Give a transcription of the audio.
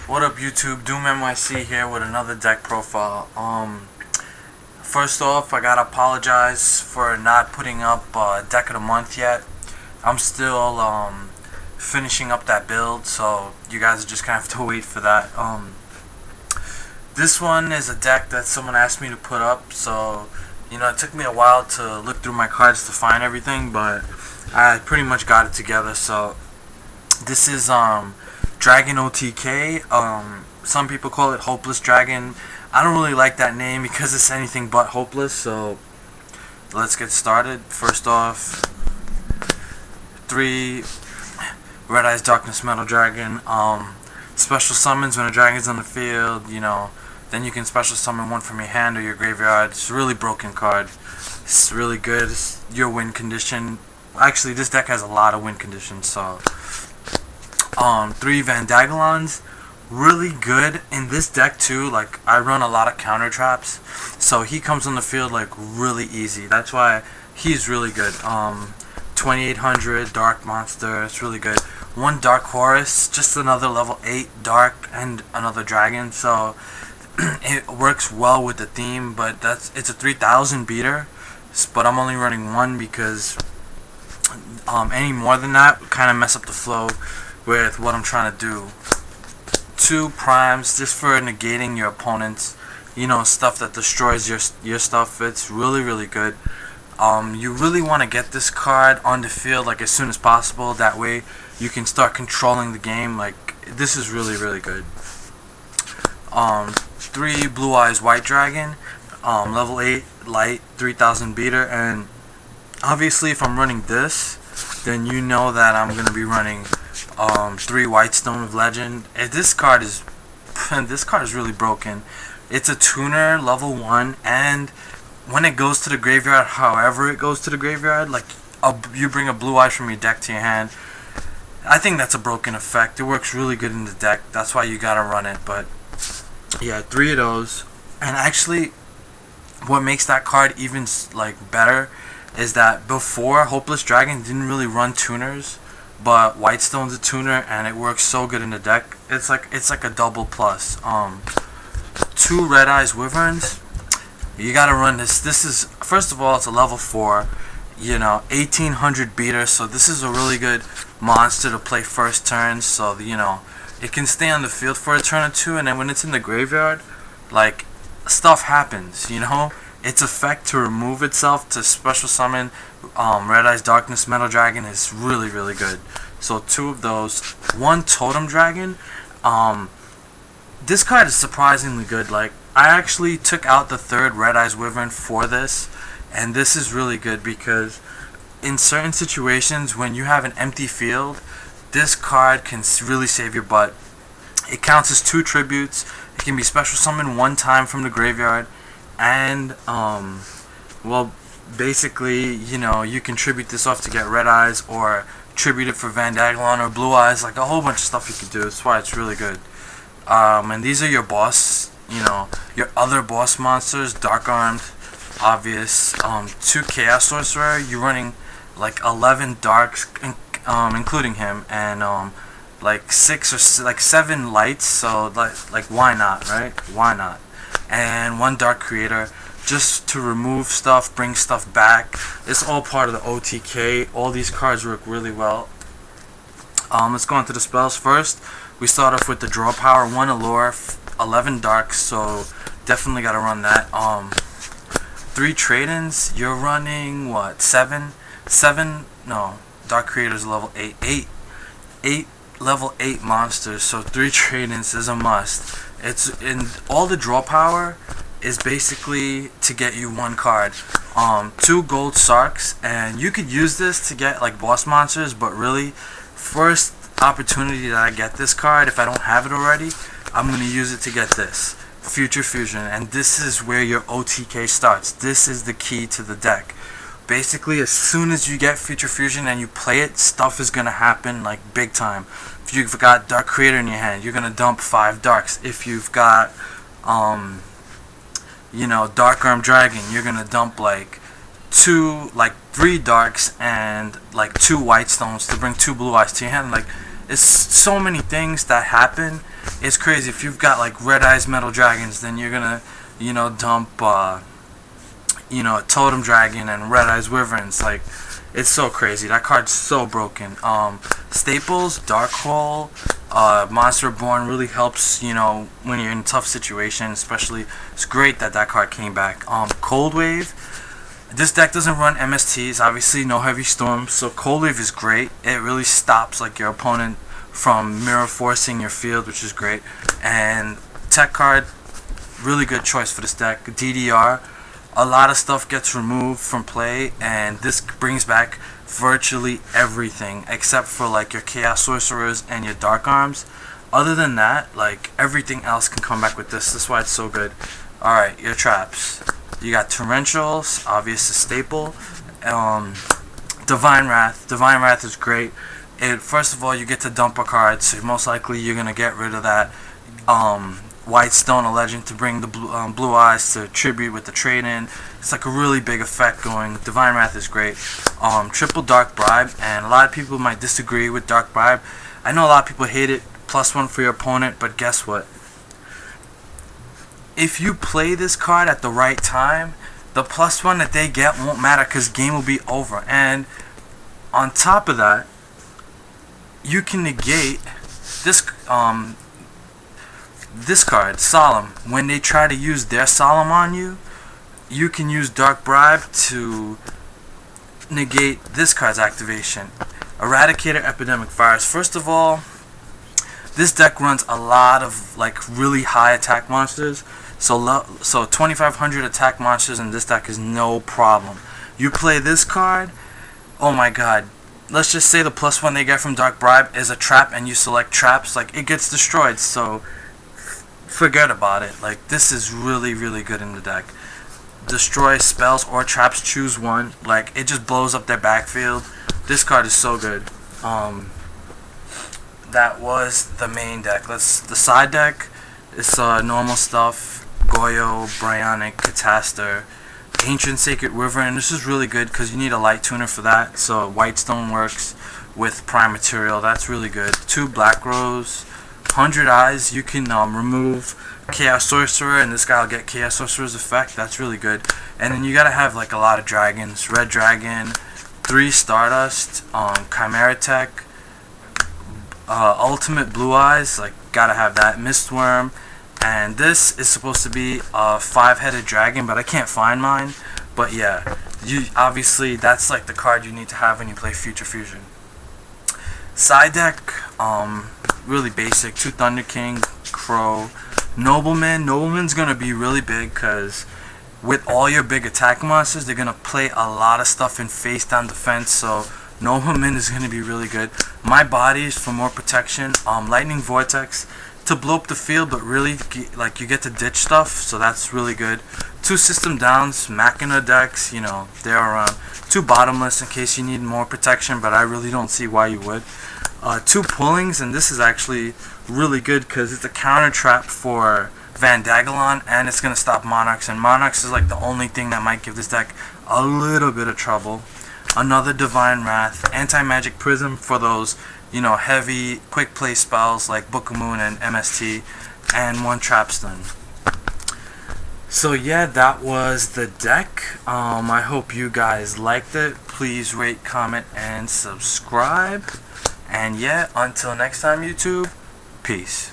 What up YouTube, Doomnyc here with another deck profile. First off, I gotta apologize for not putting up deck of the month yet. I'm still finishing up that build, so you guys are just gonna have to wait for that. This one is a deck that someone asked me to put up, so it took me a while to look through my cards to find everything, but I pretty much got it together. So this is Dragon OTK. Some people call it Hopeless Dragon. I don't really like that name because it's anything but hopeless, so let's get started. First off, 3 Red Eyes Darkness Metal Dragon. Special summons when a dragon's on the field, then you can special summon one from your hand or your graveyard. It's a really broken card. It's really good. It's your win condition. Actually, this deck has a lot of win conditions, so 3 Vandagalons, really good in this deck too. Like, I run a lot of counter traps, so he comes on the field like really easy. That's why he's really good. 2800 dark monster, it's really good. 1 Dark Horus, just another level 8 dark and another dragon, so it works well with the theme. But it's a 3000 beater, but I'm only running 1 because any more than that kind of mess up the flow with what I'm trying to do. 2 primes, just for negating your opponent's, stuff that destroys your stuff. It's really good. You really want to get this card on the field like as soon as possible. That way you can start controlling the game. Like, this is really good. 3 Blue Eyes White Dragon, level 8 light, 3000 beater, and obviously if I'm running this, then you know that I'm gonna be running 3 White Stone of Legend. This card is really broken. It's a tuner, level 1, and when it goes to the graveyard, however it goes to the graveyard, like you bring a Blue Eye from your deck to your hand. I think that's a broken effect. It works really good in the deck. That's why you gotta run it. But yeah, 3 of those. And actually, what makes that card even better is that before, Hopeless Dragon didn't really run tuners, but Whitestone's a tuner and it works so good in the deck. It's like a double plus. 2 Red Eyes Wyverns. You gotta run this. This is, first of all, it's a level 4, 1800 beater, so this is a really good monster to play first turn. So it can stay on the field for a turn or 2, and then when it's in the graveyard, like, stuff happens. Its effect to remove itself to special summon Red Eyes Darkness Metal Dragon is really good. So 2 of those. 1 Totem Dragon. This card is surprisingly good. Like, I actually took out the 3rd Red Eyes Wyvern for this, and this is really good because in certain situations when you have an empty field, this card can really save your butt. It counts as 2 tributes. It can be special summoned 1 time from the graveyard, and well, basically, you can tribute this off to get Red Eyes, or tribute it for Vandagalon or Blue Eyes. Like, a whole bunch of stuff you could do. That's why it's really good. And these are your boss, your other boss monsters. Dark Armed, obvious. 2 Chaos Sorcerer. You're running like 11 darks, including him, and like 6 or 7 lights. So like why not, right? Why not? And 1 Dark Creator, just to remove stuff, bring stuff back. It's all part of the OTK. All these cards work really well. Let's go into the spells first. We start off with the draw power. 1 Allure, 11 darks, so definitely gotta run that. 3 trade-ins. You're running what? 7? No, Dark Creator's level 8. 8 level 8 monsters. So 3 trade-ins is a must. It's in all the draw power is basically to get you 1 card. 2 gold Sarks, and you could use this to get like boss monsters, but really, first opportunity that I get this card, if I don't have it already, I'm going to use it to get this Future Fusion, and this is where your OTK starts. This is the key to the deck. Basically, as soon as you get Future Fusion and you play it, stuff is going to happen like big time. If you've got Dark Creator in your hand, you're going to dump 5 darks. If you've got Dark Armed Dragon, you're going to dump like 3 darks and like 2 white stones to bring 2 blue eyes to your hand. Like, it's so many things that happen it's crazy. If you've got like Red Eyes Metal Dragons, then you're gonna, dump, Totem Dragon and Red Eyes Wyverns. Like, it's so crazy. That card's so broken. Staples, Dark Hole, Monster Born really helps, when you're in a tough situation, especially. It's great that that card came back. Cold Wave. This deck doesn't run MSTs, obviously no Heavy Storm, so Cold Wave is great. It really stops like your opponent from mirror forcing your field, which is great. And tech card, really good choice for this deck. DDR, a lot of stuff gets removed from play, and this brings back virtually everything except for like your Chaos Sorcerers and your Dark Arms. Other than that, like everything else can come back with this. That's why it's so good. Alright, your traps. You got Torrentials, obvious a staple. Divine Wrath. Divine Wrath is great. First of all, you get to dump a card, so most likely you're gonna get rid of that White Stone, a legend, to bring the blue eyes to tribute with the trade-in. It's like a really big effect going. Divine Wrath is great. Triple Dark Bribe, and a lot of people might disagree with Dark Bribe. I know a lot of people hate it. +1 for your opponent, but guess what? If you play this card at the right time, the +1 that they get won't matter because game will be over. And on top of that, you can negate this this card, Solemn. When they try to use their Solemn on you, you can use Dark Bribe to negate this card's activation. Eradicator Epidemic Virus. First of all, this deck runs a lot of like really high attack monsters. So 2500 attack monsters in this deck is no problem. You play this card, oh my god. Let's just say the +1 they get from Dark Bribe is a trap and you select traps, like it gets destroyed, so forget about it. Like, this is really, really good in the deck. Destroy spells or traps, choose one. Like, it just blows up their backfield. This card is so good. That was the main deck. The side deck is normal stuff. Goyo, Bryonic, Catastor, Ancient Sacred Wyvern. This is really good because you need a light tuner for that. So White Stone works with Prime Material. That's really good. 2 Black Rose, 100 Eyes. You can remove Chaos Sorcerer, and this guy will get Chaos Sorcerer's effect. That's really good. And then you gotta have like a lot of dragons. Red Dragon, 3 Stardust, Chimera Tech, Ultimate Blue Eyes. Like, gotta have that. Mistworm. And this is supposed to be a 5-headed dragon, but I can't find mine. But yeah, obviously that's like the card you need to have when you play Future Fusion. Side deck, really basic. 2 Thunder King, Crow, Nobleman. Nobleman's gonna be really big because with all your big attack monsters, they're gonna play a lot of stuff in face down defense. So Nobleman is gonna be really good. My Bodies for more protection. Lightning Vortex to blow up the field, but really like you get to ditch stuff, so that's really good. 2 System Downs, Machina decks, they're around. 2 Bottomless in case you need more protection, but I really don't see why you would. 2 Pullings, and this is actually really good because it's a counter trap for Vandagalon, and it's gonna stop Monarchs, and Monarchs is like the only thing that might give this deck a little bit of trouble. Another Divine Wrath, Anti-Magic Prism for those heavy quick play spells like Book of Moon and MST, and 1 Trap Stun. So yeah, that was the deck. I hope you guys liked it. Please rate, comment, and subscribe. And yeah, until next time, YouTube, peace.